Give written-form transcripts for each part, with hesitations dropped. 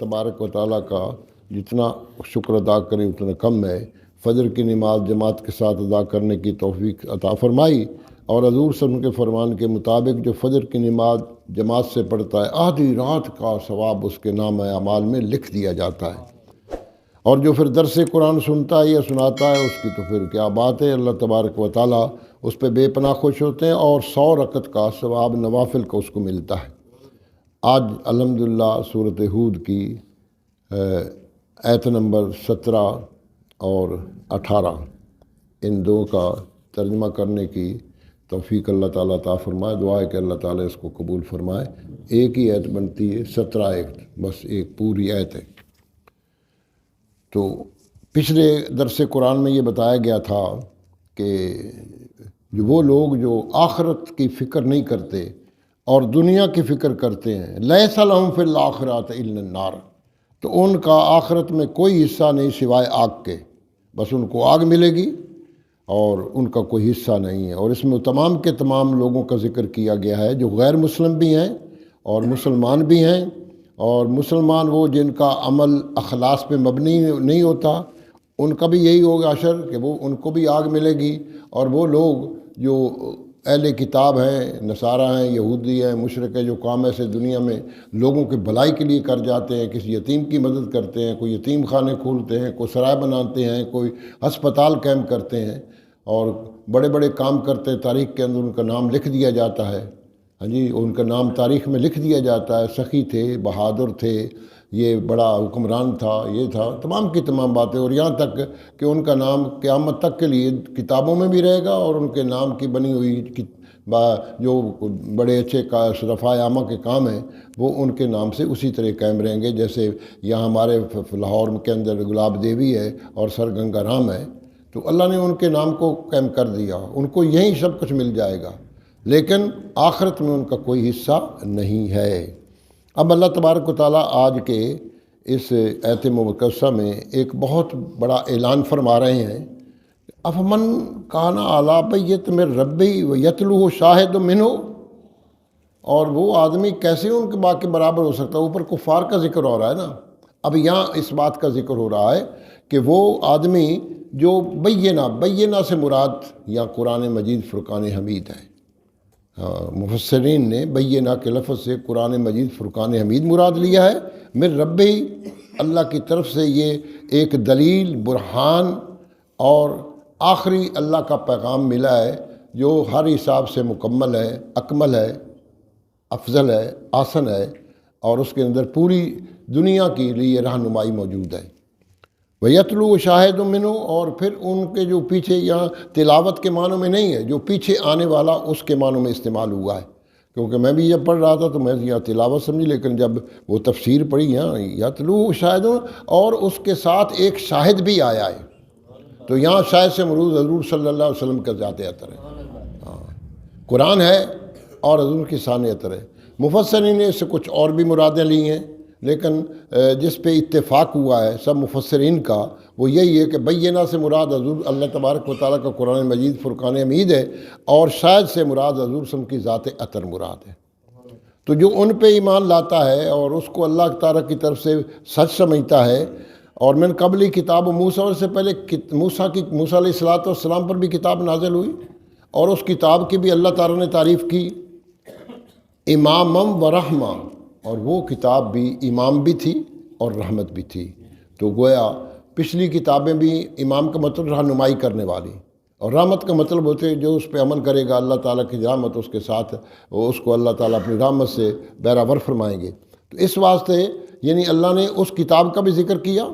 تبارک و تعالیٰ کا جتنا شکر ادا کریں اتنا کم ہے۔ فجر کی نماز جماعت کے ساتھ ادا کرنے کی توفیق عطا فرمائی، اور حضور صلی اللہ علیہ وسلم کے فرمان کے مطابق جو فجر کی نماز جماعت سے پڑھتا ہے آدھی رات کا ثواب اس کے نام اعمال میں لکھ دیا جاتا ہے، اور جو پھر درس قرآن سنتا ہے یا سناتا ہے اس کی تو پھر کیا بات ہے، اللہ تبارک و تعالیٰ اس پہ بے پناہ خوش ہوتے ہیں، اور 100 رکعت کا ثواب نوافل کا اس کو ملتا ہے۔ آج الحمدللہ سورۃ ہود کی آیت نمبر 17 اور 18 ان دو کا ترجمہ کرنے کی توفیق اللہ تعالیٰ عطا فرمائے۔ دعا ہے کہ اللہ تعالیٰ اس کو قبول فرمائے۔ ایک ہی آیت بنتی ہے، 17 آیت، بس ایک پوری آیت ہے۔ تو پچھلے درس قرآن میں یہ بتایا گیا تھا کہ وہ لوگ جو آخرت کی فکر نہیں کرتے اور دنیا کی فکر کرتے ہیں، لیس لہم فی الآخرۃ الا النار، تو ان کا آخرت میں کوئی حصہ نہیں سوائے آگ کے، بس ان کو آگ ملے گی اور ان کا کوئی حصہ نہیں ہے۔ اور اس میں تمام کے تمام لوگوں کا ذکر کیا گیا ہے، جو غیر مسلم بھی ہیں اور مسلمان بھی ہیں، اور مسلمان وہ جن کا عمل اخلاص پہ مبنی نہیں ہوتا، ان کا بھی یہی ہوگا حشر کہ وہ ان کو بھی آگ ملے گی، اور وہ لوگ جو اہل کتاب ہیں، نصارہ ہیں، یہودی ہیں، مشرک ہیں، جو کام ایسے دنیا میں لوگوں کے بھلائی کے لیے کر جاتے ہیں، کسی یتیم کی مدد کرتے ہیں، کوئی یتیم خانے کھولتے ہیں، کوئی سرائے بناتے ہیں، کوئی ہسپتال قائم کرتے ہیں اور بڑے بڑے کام کرتے ہیں، تاریخ کے اندر ان کا نام لکھ دیا جاتا ہے، ہاں جی، ان کا نام تاریخ میں لکھ دیا جاتا ہے، سخی تھے، بہادر تھے، یہ بڑا حکمران تھا، یہ تھا، تمام کی تمام باتیں، اور یہاں تک کہ ان کا نام قیامت تک کے لیے کتابوں میں بھی رہے گا، اور ان کے نام کی بنی ہوئی جو بڑے اچھے شرفاء عامہ کے کام ہیں وہ ان کے نام سے اسی طرح قائم رہیں گے۔ جیسے یہاں ہمارے لاہور کے اندر گلاب دیوی ہے اور سر گنگا رام ہے، تو اللہ نے ان کے نام کو قائم کر دیا، ان کو یہیں سب کچھ مل جائے گا، لیکن آخرت میں ان کا کوئی حصہ نہیں ہے۔ اب اللہ تبارک و تعالیٰ آج کے اس آیت مقدسہ میں ایک بہت بڑا اعلان فرما رہے ہیں، افمن کان علی بینۃ من ربہ ویتلوہ شاہد منہ، اور وہ آدمی کیسے ان کے باقی برابر ہو سکتا ہے؟ اوپر کفار کا ذکر ہو رہا ہے نا، اب یہاں اس بات کا ذکر ہو رہا ہے کہ وہ آدمی جو بینہ سے مراد یا قرآن مجید فرقان حمید ہے۔ مفسرین نے بینہ کے لفظ سے قرآن مجید فرقان حمید مراد لیا ہے، من ربہ، اللہ کی طرف سے یہ ایک دلیل، برہان اور آخری اللہ کا پیغام ملا ہے جو ہر حساب سے مکمل ہے، اکمل ہے، افضل ہے، آسن ہے، اور اس کے اندر پوری دنیا کے لیے رہنمائی موجود ہے۔ وَيَتْلُو شَاهِدٌ مِّنْهُ، اور پھر ان کے جو پیچھے، یہاں تلاوت کے معنوں میں نہیں ہے، جو پیچھے آنے والا اس کے معنوں میں استعمال ہوا ہے، کیونکہ میں بھی جب پڑھ رہا تھا تو میں یہاں تلاوت سمجھی، لیکن جب وہ تفسیر پڑھی یہاں یتلو شاہد، اور اس کے ساتھ ایک شاہد بھی آیا ہے، تو یہاں شاہد سے مراد حضور صلی اللہ علیہ وسلم کا ذات اطہر ہے، قرآن ہے اور حضور کی شان اطہر ہے۔ مفسرین نے اس سے کچھ اور بھی مرادیں لی ہیں، لیکن جس پہ اتفاق ہوا ہے سب مفسرین کا وہ یہی ہے کہ بینہ سے مراد حضور اللہ تبارک و تعالیٰ کا قرآن مجید فرقان حمید ہے، اور شاہد سے مراد حضور صلی اللہ علیہ وسلم کی ذات اطہر مراد ہے۔ تو جو ان پہ ایمان لاتا ہے اور اس کو اللہ تعالیٰ کی طرف سے سچ سمجھتا ہے، اور من قبلی کتاب موسیٰ، اور سے پہلے موسیٰ علیہ السلام پر بھی کتاب نازل ہوئی، اور اس کتاب کی بھی اللہ تعالیٰ نے تعریف کی، امامم و رحمہ، اور وہ کتاب بھی امام بھی تھی اور رحمت بھی تھی۔ تو گویا پچھلی کتابیں بھی امام کا مطلب رہنمائی کرنے والی، اور رحمت کا مطلب ہوتے جو اس پہ عمل کرے گا اللہ تعالیٰ کی رحمت اس کے ساتھ، اس کو اللہ تعالیٰ اپنی رحمت سے بہراور فرمائیں گے۔ تو اس واسطے یعنی اللہ نے اس کتاب کا بھی ذکر کیا،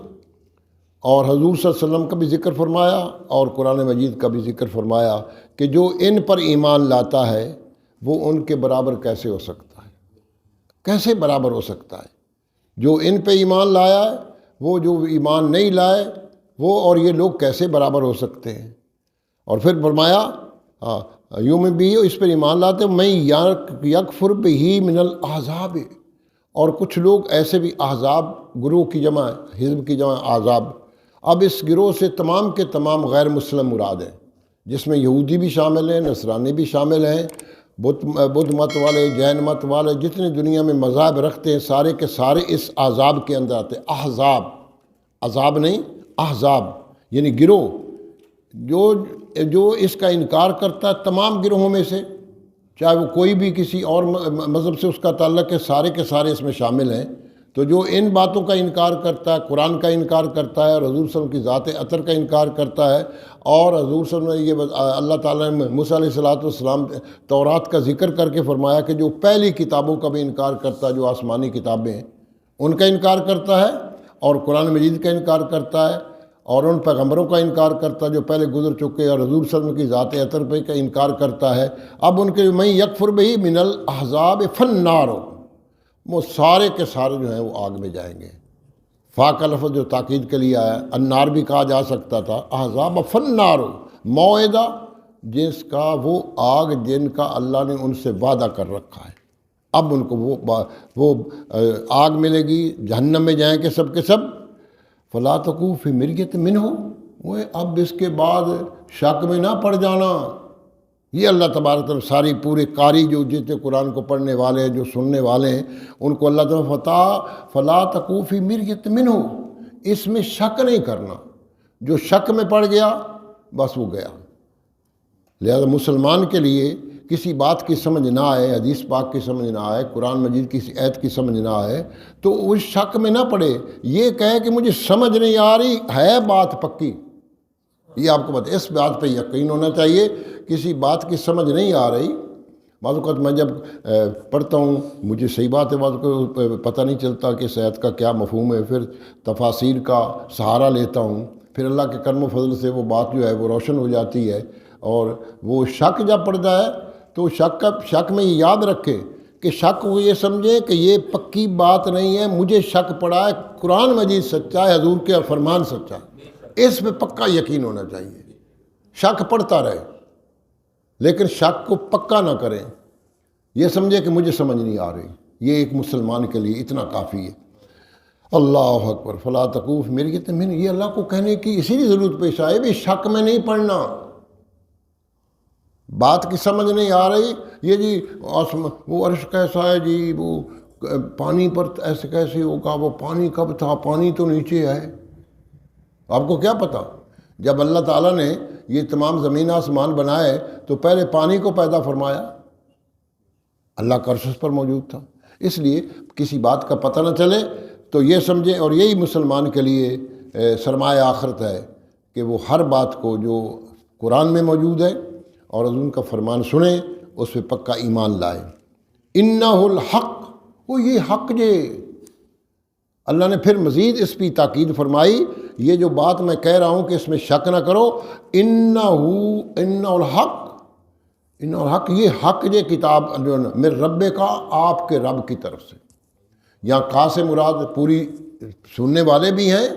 اور حضور صلی اللہ علیہ وسلم کا بھی ذکر فرمایا، اور قرآن مجید کا بھی ذکر فرمایا کہ جو ان پر ایمان لاتا ہے وہ ان کے برابر کیسے ہو سکتا ہے، کیسے برابر ہو سکتا ہے؟ جو ان پہ ایمان لایا ہے، وہ جو ایمان نہیں لائے وہ اور یہ لوگ کیسے برابر ہو سکتے ہیں؟ اور پھر فرمایا یوں میں بھی اس پر ایمان لاتے میں یکفر بہی من الاحزاب، اور کچھ لوگ ایسے بھی، احزاب گروہ کی جمع ہے، حزب کی جمع احزاب، اب اس گروہ سے تمام کے تمام غیر مسلم مراد ہیں، جس میں یہودی بھی شامل ہیں، نصرانی بھی شامل ہیں، بدھ مت والے، جین مت والے، جتنے دنیا میں مذاہب رکھتے ہیں سارے کے سارے اس احزاب کے اندر آتے ہیں۔ احزاب، عذاب نہیں، احزاب یعنی گروہ، جو اس کا انکار کرتا ہے تمام گروہوں میں سے، چاہے وہ کوئی بھی کسی اور مذہب سے اس کا تعلق ہے، سارے کے سارے اس میں شامل ہیں۔ تو جو ان باتوں کا انکار کرتا ہے، قرآن کا انکار کرتا ہے، اور حضور صلی اللہ علیہ وسلم کی ذات اطہر کا انکار کرتا ہے، اور حضور صلی اللہ علیہ وسلم نے یہ اللہ تعالیٰ نے موسیٰ علیہ السلام تورات کا ذکر کر کے فرمایا کہ جو پہلی کتابوں کا بھی انکار کرتا ہے، جو آسمانی کتابیں ہیں ان کا انکار کرتا ہے، اور قرآن مجید کا انکار کرتا ہے، اور ان پیغمبروں کا انکار کرتا ہے جو پہلے گزر چکے، اور حضور صلی اللہ علیہ وسلم کی ذات اطہر پہ کا انکار کرتا ہے۔ اب ان کے میں یکفر بہی من الاحزاب فالنار، وہ سارے کے سارے جو ہیں وہ آگ میں جائیں گے۔ فا کا لفظ جو تاکید کے لیے آیا، النار بھی کہا جا سکتا تھا، احزاب فالنار، موعدہ جس کا وہ آگ جن کا اللہ نے ان سے وعدہ کر رکھا ہے۔ اب ان کو وہ آگ ملے گی، جہنم میں جائیں گے سب کے سب۔ فلا تکو فی مرجۃ منہ، وہ اب اس کے بعد شک میں نہ پڑ جانا۔ یہ اللہ تبارک تعالیٰ ساری پورے قاری جو جتنے قرآن کو پڑھنے والے ہیں، جو سننے والے ہیں، ان کو اللہ تعالیٰ فلا تکو فی مرجۃ منہ، اس میں شک نہیں کرنا۔ جو شک میں پڑ گیا بس وہ گیا۔ لہذا مسلمان کے لیے کسی بات کی سمجھ نہ آئے، حدیث پاک کی سمجھ نہ آئے، قرآن مجید کی آیت کی سمجھ نہ آئے، تو اس شک میں نہ پڑے، یہ کہے کہ مجھے سمجھ نہیں آ رہی ہے، بات پکی۔ یہ آپ کو بتا، اس بات پہ یقین ہونا چاہیے۔ کسی بات کی سمجھ نہیں آ رہی، بعض اوقات میں جب پڑھتا ہوں مجھے صحیح بات ہے، بعض کو پتہ نہیں چلتا کہ اس آیت کا کیا مفہوم ہے، پھر تفاسیر کا سہارا لیتا ہوں، پھر اللہ کے کرم و فضل سے وہ بات جو ہے وہ روشن ہو جاتی ہے۔ اور وہ شک جب پڑ جائے تو شک میں یہ یاد رکھے کہ شک کو یہ سمجھے کہ یہ پکی بات نہیں ہے، مجھے شک پڑا ہے، قرآن مجید سچا ہے، حضور کے فرمان سچا ہے، اس پہ پکا یقین ہونا چاہیے۔ شک پڑتا رہے لیکن شک کو پکا نہ کریں، یہ سمجھے کہ مجھے سمجھ نہیں آ رہی۔ یہ ایک مسلمان کے لیے اتنا کافی ہے۔ اللہ اکبر، فلا تکو فی مرجۃ منہ، یہ اللہ کو کہنے کی اسی لیے ضرورت پیش آئے بھی شک میں نہیں پڑھنا۔ بات کی سمجھ نہیں آ رہی، یہ جی وہ عرش کیسا ہے جی، وہ پانی پر ایسے کیسے ہوگا، وہ پانی کب تھا، پانی تو نیچے ہے۔ آپ کو کیا پتہ؟ جب اللہ تعالیٰ نے یہ تمام زمین آسمان بنائے تو پہلے پانی کو پیدا فرمایا، اللہ کا عرش اس پر موجود تھا۔ اس لیے کسی بات کا پتہ نہ چلے تو یہ سمجھے، اور یہی مسلمان کے لیے سرمایہ آخرت ہے کہ وہ ہر بات کو جو قرآن میں موجود ہے اور ان کا فرمان سنیں، اس پہ پکا ایمان لائے۔ انہ الحق، وہ یہ حق جے۔ اللہ نے پھر مزید اس پہ تاکید فرمائی، یہ جو بات میں کہہ رہا ہوں کہ اس میں شک نہ کرو، انہ الحق، یہ حق یہ کتاب جو میرے رب کا، آپ کے رب کی طرف سے۔ یہاں کا سے مراد پوری سننے والے بھی ہیں،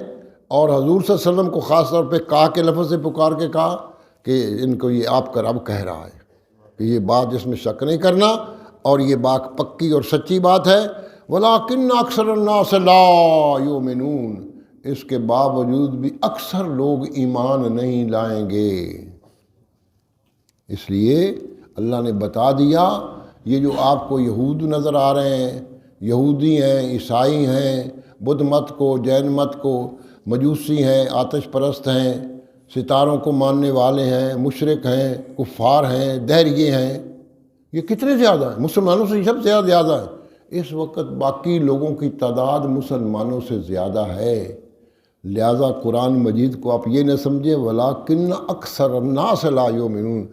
اور حضور صلی اللہ علیہ وسلم کو خاص طور پہ کا کے لفظ سے پکار کے کہا کہ ان کو یہ آپ کا رب کہہ رہا ہے کہ یہ بات جس میں شک نہیں کرنا، اور یہ بات پکی اور سچی بات ہے۔ وَلَٰكِنَّ أَكْثَرَ النَّاسِ لَا يُؤْمِنُونَ، اس کے باوجود بھی اکثر لوگ ایمان نہیں لائیں گے۔ اس لیے اللہ نے بتا دیا، یہ جو آپ کو یہود نظر آ رہے ہیں، یہودی ہیں، عیسائی ہیں، بدھ مت کو، جین مت کو، مجوسی ہیں، آتش پرست ہیں، ستاروں کو ماننے والے ہیں، مشرک ہیں، کفار ہیں، دہریے ہیں، یہ کتنے زیادہ ہیں؟ مسلمانوں سے سب سے زیادہ ہیں۔ اس وقت باقی لوگوں کی تعداد مسلمانوں سے زیادہ ہے۔ لہذا قرآن مجید کو آپ یہ نہ سمجھے وَلَٰكِنَّ أَكْثَرَ النَّاسِ لَا يُؤْمِنُونَ،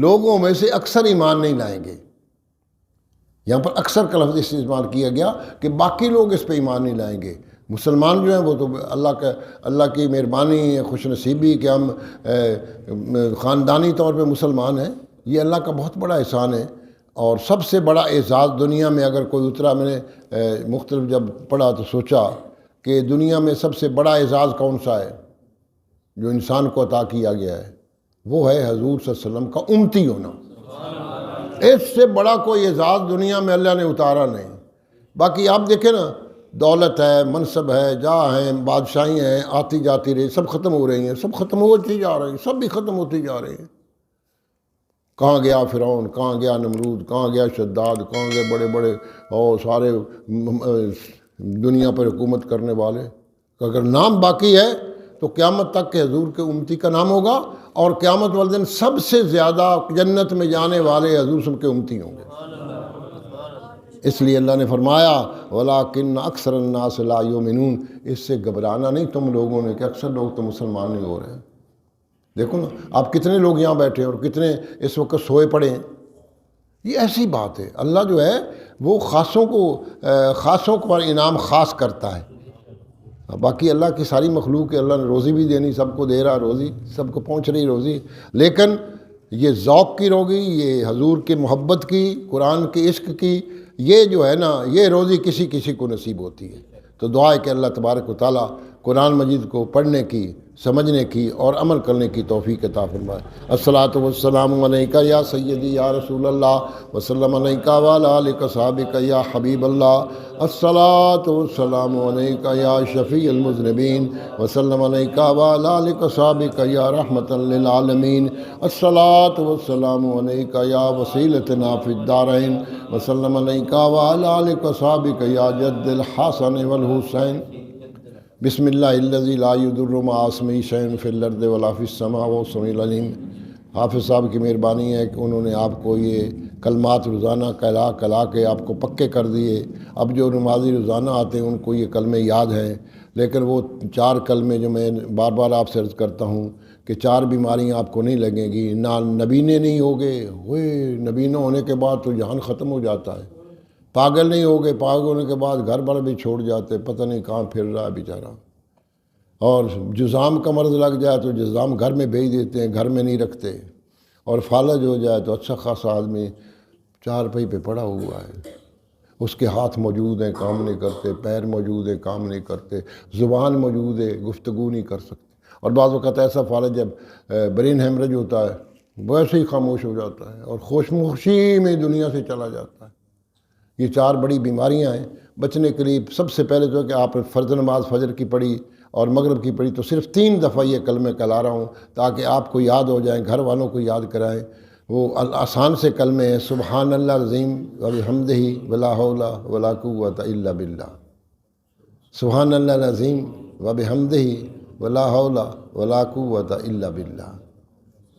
لوگوں میں سے اکثر ایمان نہیں لائیں گے۔ یہاں پر اکثر کا لفظ استعمال کیا گیا کہ باقی لوگ اس پہ ایمان نہیں لائیں گے۔ مسلمان جو ہیں وہ تو اللہ کی مہربانی، خوش نصیبی کہ ہم خاندانی طور پہ مسلمان ہیں، یہ اللہ کا بہت بڑا احسان ہے۔ اور سب سے بڑا اعزاز دنیا میں اگر کوئی اترا، میں نے مختلف جب پڑھا تو سوچا کہ دنیا میں سب سے بڑا اعزاز کون سا ہے جو انسان کو عطا کیا گیا ہے، وہ ہے حضور صلی اللہ علیہ وسلم کا امتی ہونا۔ اس سے بڑا کوئی اعزاز دنیا میں اللہ نے اتارا نہیں۔ باقی آپ دیکھیں نا، دولت ہے، منصب ہے، جاہ ہیں، بادشاہی ہیں، آتی جاتی رہی، سب ختم ہو رہی ہیں، سب ختم ہوتی جا رہی ہیں، سب بھی ختم ہوتی جا رہی ہیں۔ کہاں گیا فرعون، کہاں گیا نمرود، کہاں گیا شداد، کہاں گئے بڑے بڑے اور سارے دنیا پر حکومت کرنے والے؟ اگر نام باقی ہے تو قیامت تک کے حضور کے امتی کا نام ہوگا، اور قیامت والے دن سب سے زیادہ جنت میں جانے والے حضور سب کے امتی ہوں گے۔ اس لیے اللہ نے فرمایا وَلَٰكِنَّ أَكْثَرَ النَّاسِ لَا يُؤْمِنُونَ، اس سے گھبرانا نہیں تم لوگوں نے کہ اکثر لوگ تو مسلمان نہیں ہو رہے ہیں۔ دیکھو نا آپ کتنے لوگ یہاں بیٹھے ہیں اور کتنے اس وقت سوئے پڑے ہیں۔ یہ ایسی بات ہے، اللہ جو ہے وہ خاصوں پر انعام خاص کرتا ہے، باقی اللہ کی ساری مخلوق ہے، اللہ نے روزی بھی دینی، سب کو دے رہا روزی، سب کو پہنچ رہی روزی، لیکن یہ ذوق کی روزی، یہ حضور کی محبت کی، قرآن کے عشق کی، یہ جو ہے نا یہ روزی کسی کسی کو نصیب ہوتی ہے۔ تو دعا ہے کہ اللہ تبارک و تعالیٰ قرآن مجید کو پڑھنے کی، سمجھنے کی اور عمل کرنے کی توفیق عطا فرمائے۔ الصلاۃ والسلام علیکہ یا سیدی یا رسول اللہ وسلم علیکہ وعلی آلک وصحبک یا حبیب اللہ۔ الصلاۃ والسلام علیکہ یا شفیع المذنبین وسلم علیکہ وعلی آلک وصحبک یا رحمۃ للعالمین۔ الصلاۃ والسلام علیکہ یا وسیلتنا فی الدارین وسلم علیکہ وعلی آلک وصحبک یا جد الحسن والحسین۔ بسم اللہ الذی لا یضر مع اسمہ شیء فی الارض ولا فی السماء وهو السمیع العلیم۔ حافظ صاحب کی مہربانی ہے کہ انہوں نے آپ کو یہ کلمات روزانہ کلا کے آپ کو پکے کر دیے۔ اب جو نمازی روزانہ آتے ہیں ان کو یہ کلمے یاد ہیں، لیکن وہ 4 کلمے جو میں بار بار آپ سے عرض کرتا ہوں کہ 4 بیماریاں آپ کو نہیں لگیں گی، نہ نبینے نہیں ہوگے، نبینا ہونے کے بعد تو جہان ختم ہو جاتا ہے، پاگل نہیں ہوگے، پاگل ہونے کے بعد گھر بار بھی چھوڑ جاتے، پتہ نہیں کہاں پھر رہا ہے بیچارہ، اور جزام کا مرض لگ جائے تو جزام گھر میں بھیج دیتے ہیں، گھر میں نہیں رکھتے، اور فالج ہو جائے تو اچھا خاصا آدمی 4 پہی پہ پڑا ہوا ہے، اس کے ہاتھ موجود ہیں کام نہیں کرتے، پیر موجود ہیں کام نہیں کرتے، زبان موجود ہے گفتگو نہیں کر سکتے، اور بعض وقت ایسا فالج جب برین ہیمریج ہوتا ہے وہ ایسے ہی خاموش ہو جاتا ہے اور خوشی میں دنیا سے چلا جاتا ہے۔ یہ 4 بڑی بیماریاں ہیں، بچنے کے لیے سب سے پہلے تو کہ آپ فرض نماز فجر کی پڑھی اور مغرب کی پڑھی تو صرف 3 دفعہ یہ کلمے کلا رہا ہوں تاکہ آپ کو یاد ہو جائیں، گھر والوں کو یاد کرائیں۔ وہ آسان سے کلمے ہیں، سبحان اللہ العظیم وبحمدہ ولا حول ولا قوۃ الا باللہ، سبحان اللہ العظیم وبحمدہ ولا حول ولا قوۃ الا باللہ۔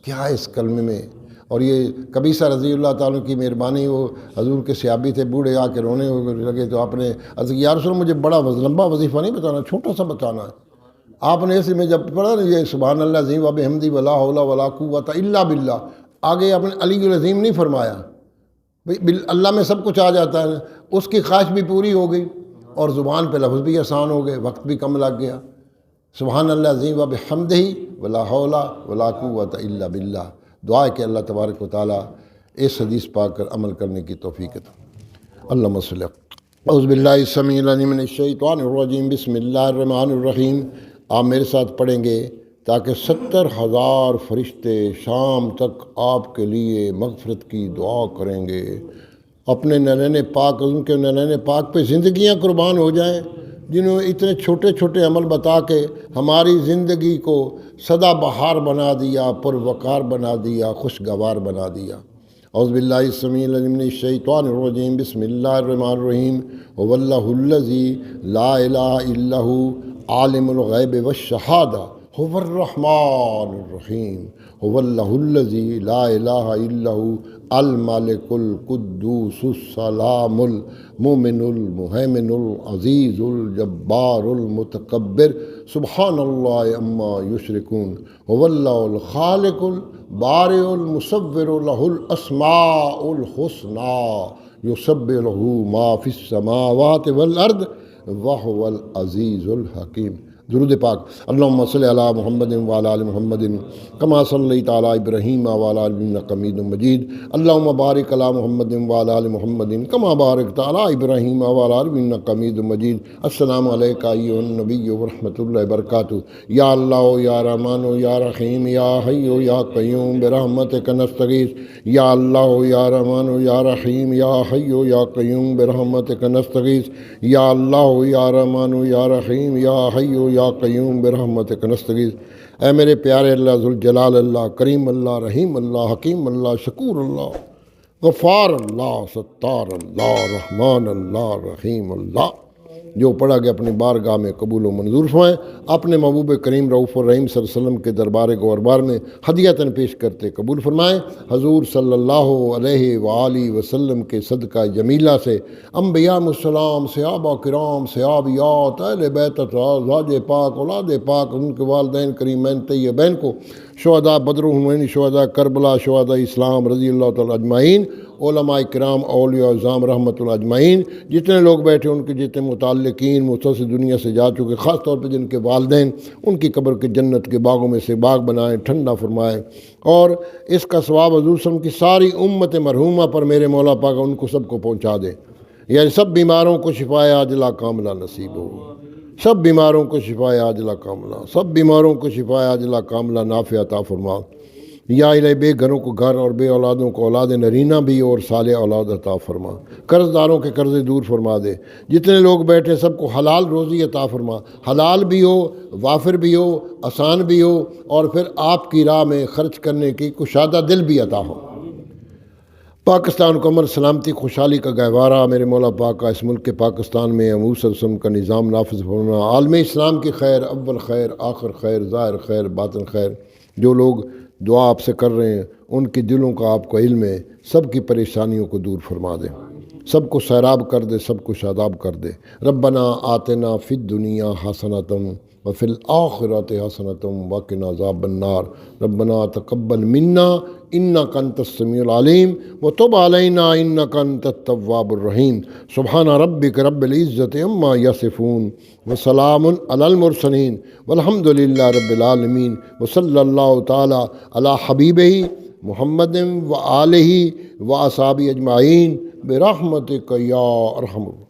کیا ہے اس کلمے میں؟ اور یہ قبیصہ رضی اللہ تعالیٰ کی مہربانی، وہ حضور کے صحابی تھے، بوڑھے آ کے رونے لگے تو آپ نے عرض کیا یا رسول اللہ مجھے بڑا لمبا وظیفہ نہیں بتانا، چھوٹا سا بتانا ہے۔ آپ نے اسے میں جب پڑھا نا یہ سبحان اللہ عظیم وبحمدہ ولا حول ولا قوۃ الا باللہ، آگے آپ نے علی العظیم نہیں فرمایا، بھئی اللہ میں سب کچھ آ جاتا ہے، اس کی خواہش بھی پوری ہو گئی اور زبان پہ لفظ بھی آسان ہو گئے، وقت بھی کم لگ گیا۔ سبحان اللہ عظیم وبحمدہ ولا حول ولا قوۃ الا باللہ۔ دعا ہے کہ اللہ تبارک و تعالیٰ اس حدیث پاک پر عمل کرنے کی توفیق عطا۔ اللہم صلی اعوذ باللہ السمیع العلیم من الشیطان الرجیم، بسم اللہ الرحمن الرحیم۔ آپ میرے ساتھ پڑھیں گے تاکہ 70,000 فرشتے شام تک آپ کے لیے مغفرت کی دعا کریں گے، اپنے ننین پاک، ان کے ننین پاک پہ زندگیاں قربان ہو جائیں جنہوں نے اتنے چھوٹے چھوٹے عمل بتا کے ہماری زندگی کو سدا بہار بنا دیا، پروقار بنا دیا، خوشگوار بنا دیا۔ اعوذ باللہ السمیع العلیم من الشیطان الرجیم، بسم اللہ الرحمن الرحیم۔ هو اللہ الذی لا الہ الا هو عالم الغیب والشہادہ هو الرحمن الرحیم۔ هو اللہ الذی لا الہ الا هو الملک القدوس السلام المؤمن المہیمن العزیز الجبار المتکبر سبحان اللہ عما یشرکون۔ هو اللہ الخالق البارئ المصور لہ الاسماء الحسنی یسبح لہ ما فی السماوات والارض وہو العزیز الحکیم۔ درود پاک۔ اللہم صلی علی محمد وعلی آل محمد کما صلیت علی ابراہیم وعلی آل انک حمید مجید۔ اللہم بارک علی محمد وعلی آل محمد کما بارکت علی ابراہیم وعلی آل انک حمید مجید۔ السلام علیکہ ایھا النبی ورحمۃ اللہ وبرکاتہ۔ یا اللہ یا رحمان یا رحیم یا حی یا قیوم برحمتک نستغیث۔ یا اللہ یا رحمان یا رحیم یا حی یا قیوم برحمتک نستغیث۔ یا اللہ یا رحمان یا رحیم یا حی یا قیوم برحمتک نستغیث۔ اے میرے پیارے اللہ ذوالجلال اللہ، کریم اللہ، رحیم اللہ، حکیم اللہ، شکور اللہ، غفار اللہ، ستار اللہ، رحمان اللہ، رحیم اللہ، جو پڑھا گیا اپنی بارگاہ میں قبول و منظور فرمائیں۔ اپنے محبوب کریم رؤوف الرحیم صلی اللہ علیہ وسلم کے دربار گوہربار میں ہدیتاً پیش کرتے قبول فرمائیں۔ حضور صلی اللہ علیہ وآلہ وسلم کے صدقہ جمیلہ سے انبیاء السلام، صحابہ کرام، صحابیات، اہل بیت، ازواج پاک، اولاد پاک، ان کے والدین کریمین طیبین کو، شہداء بدر، حنین، شہداء کربلا، شہداء اسلام رضی اللہ تعالیٰ اجمعین، علماء کرام، اولیاء اعظام رحمۃ اللہ اجمعین، جتنے لوگ بیٹھے ان کے جتنے متعلقین مختصر دنیا سے جا چکے، خاص طور پہ جن کے والدین، ان کی قبر کے جنت کے باغوں میں سے باغ بنائیں، ٹھنڈا فرمائیں، اور اس کا ثواب حضور صلی اللہ علیہ وسلم کی ساری امت مرحومہ پر میرے مولا پاک ان کو سب کو پہنچا دے۔ یعنی سب بیماروں کو شفائے عاجلہ کاملہ نصیب ہو، سب بیماروں کو شفائے عاجلہ کاملہ، سب بیماروں کو شفائے عاجلہ کاملہ نافع عطا فرما۔ یا الہی بے گھروں کو گھر اور بے اولادوں کو اولاد نرینہ بھی اور صالح اولاد عطا فرما، قرض داروں کے قرضے دور فرما دے، جتنے لوگ بیٹھے سب کو حلال روزی عطا فرما، حلال بھی ہو، وافر بھی ہو، آسان بھی ہو، اور پھر آپ کی راہ میں خرچ کرنے کی کشادہ دل بھی عطا ہو۔ پاکستان کو امن، سلامتی، خوشحالی کا گہوارہ میرے مولا پاک کا اس ملک کے پاکستان میں حضور صلی اللہ علیہ وسلم کا نظام نافذ فرما۔ عالم اسلام کی خیر، اول خیر، آخر خیر، ظاہر خیر، باطن خیر، جو لوگ دعا آپ سے کر رہے ہیں ان کی دلوں کا آپ کو علم ہے، سب کی پریشانیوں کو دور فرما دے، سب کو سیراب کر دے، سب کو شاداب کر دے۔ ربنا آتنا فی الدنیا حسنۃ وفی الآخرۃ حسنۃ وقنا عذاب النار۔ ربنا تقبل منا انک انت السمیع العلیم وتب علینا انک انت التواب الرحیم۔ سبحان ربک رب العزۃ عما یصفون وسلام علی المرسلین والحمد للہ رب العالمین، وصلی اللہ تعالی علی حبیبہ محمد وآلہ واصحابہ اجمعین برحمتک یا ارحم الراحمین۔